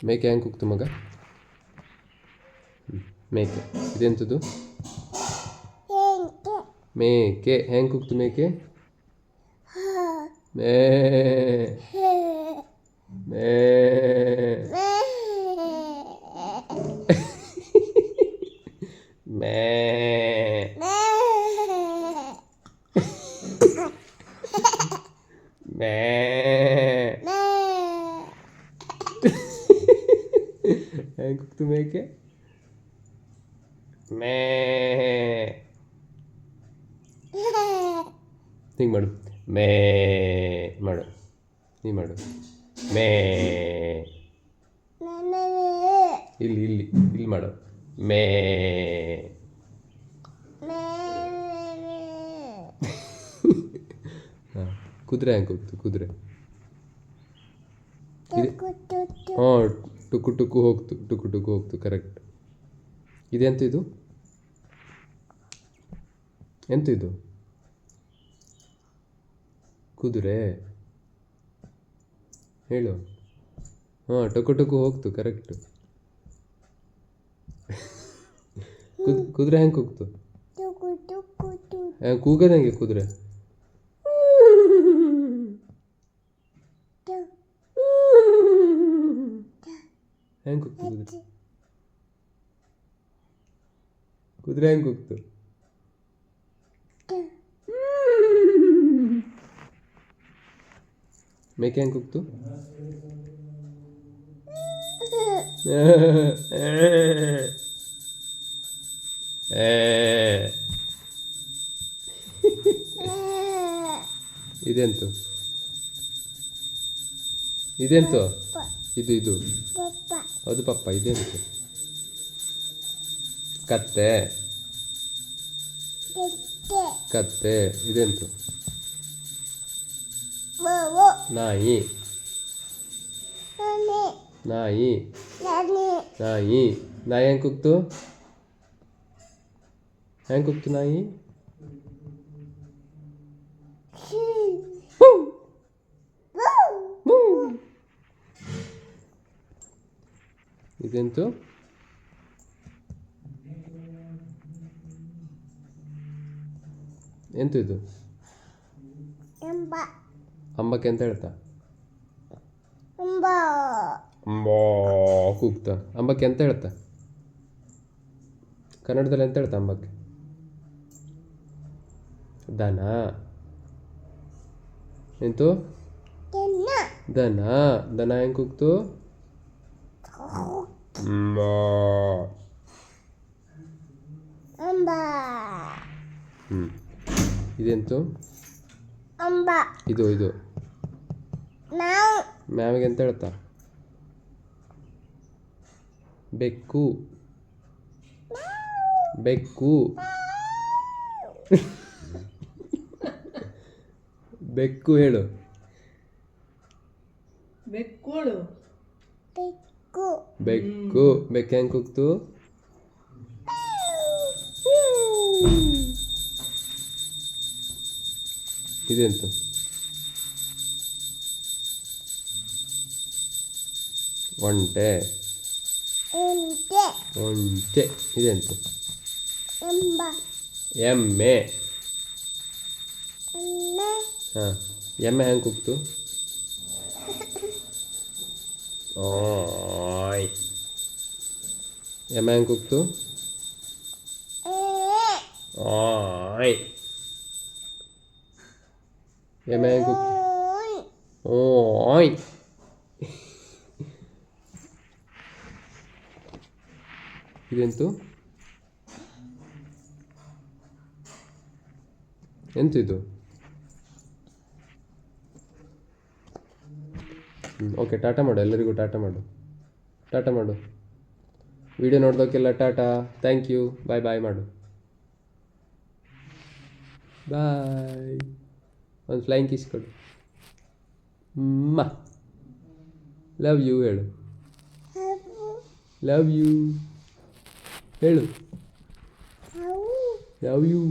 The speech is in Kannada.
ಮೇಕೆ ಹೆಂಗೆ ಕೂಗ್ತು ಮಗ? ಮೇಕೆ ಇದೆಂಥದ್ದು? ಮೇಕೆ ಹೆಂಗೆ ಕೂಗ್ತು ಮೇಕೆ? ಮೇ ಮೇ ಮೇ ಮೇ ಹೆಂಗೆ ಕೂಗ್ತು ಮೇಕೆ? ಮೇ ಹಿಂಗೆ ಮಾಡು, ಮೇ ಮಾಡು, ನೀ ಮಾಡು, ಮೇ ಇಲ್ಲಿ ಇಲ್ಲಿ ಇಲ್ಲಿ ಮಾಡು, ಮೇ ಹಾಂ. ಕುದುರೆ ಹೆಂಗೆ ಕೂಗ್ತು ಕುದುರೆ? ಹಾಂ, ಟುಕು ಟುಕು ಹೋಗ್ತು, ಟುಕು ಟುಕು ಹೋಗ್ತು, ಕರೆಕ್ಟ್. ಇದೆಂತ ಇದು? ಎಂತ ಇದು? ಕುದುರೆ ಹೇಳು. ಹಾಂ, ಟೊಕು ಟೊಕು ಹೋಗ್ತು, ಕರೆಕ್ಟ್. ಕುದುರೆ ಹೆಂಗೆ ಕೂಗ್ತು? ಕೂಗದ ಹೆಂಗೆ ಕುದುರೆ? ಹೆಂಗೆ ಕೂಗ್ತು ಕುದುರೆ? ಕುದುರೆ ಹೆಂಗೆ ಕೂಗ್ತು? ಮೇಕೆ ಹೆಂಗೆ ಕೂಗ್ತು? ಇದೆಂತು? ಇದೆಂತು? ಇದು ಇದು ಅದು ಪಪ್ಪ. ಇದೆಂತು? ಕತ್ತೆ ಕತ್ತೆ. ಇದೆಂತು? ನಾಯಿ ನಾಯಿ ನಾಯಿ. ನಾಯಿ ಹೆಂಗೆ ಕೂಗ್ತು? ಹೆಂಗೆ ಕೂಗ್ತು ನಾಯಿ? ಇದೆಂತು? ಎಂತು ಇದು? ಅಂಬಕ್ಕೆ ಅಂತ ಹೇಳ್ತಾ? ಅಂಬಾ ಕೂಗ್ತಾ. ಅಂಬಕ್ಕೆ ಅಂತ ಹೇಳ್ತಾ? ಕನ್ನಡದಲ್ಲಿ ಎಂತ ಹೇಳ್ತಾ ಅಂಬಕ್ಕೆ? ದನ. ಎಂತು? ದನ. ದನ ಹೆಂಗೆ ಕೂಗ್ತು? ಇದೆಂತು? ಇದು ಇದು ಮ್ಯಾವಿಗೆ ಅಂತ ಹೇಳ್ತಾ? ಬೆಕ್ಕು ಬೆಕ್ಕು ಬೆಕ್ಕು ಹೇಳು. ಬೆಕ್ಕೋಳು ಬೆಕ್ಕು. ಬೆಕ್ಕು ಹೆಂಗೆ ಕೂಗ್ತು? ಇದೆಂತು? ಒಂಟೆ ಒಂಟೆ. ಇದೆಂತು? ಎಮ್ಮೆ. ಹಾಂ, ಎಮ್ಮೆ ಹೆಂಗೆ ಕೂಗ್ತು? ಓಯ್. ಎಮ್ಮೆ ಹೆಂಗೆ ಕೂಗ್ತು? ಓಯ್. ಎಮ್ಮೆ ಹೆಂಗೆ ಕೂಗ್ತು? ಓಯ್. ಇದೆಂತು? ಎಂತಿದು? ಓಕೆ, ಟಾಟಾ ಮಾಡು. ಎಲ್ಲರಿಗೂ ಟಾಟಾ ಮಾಡು. ಟಾಟಾ ಮಾಡು. ವಿಡಿಯೋ ನೋಡ್ದೋಕ್ಕೆಲ್ಲ tata. Thank you. Bye bye ಮಾಡು. ಬಾಯ್. ಒಂದು ಫ್ಲೈಂಗ್ ಕಿಸ್ ಕೊಡು. ಲವ್ ಯು ಹೇಳು. ಲವ್ ಯು ಹೇಳು. Love you.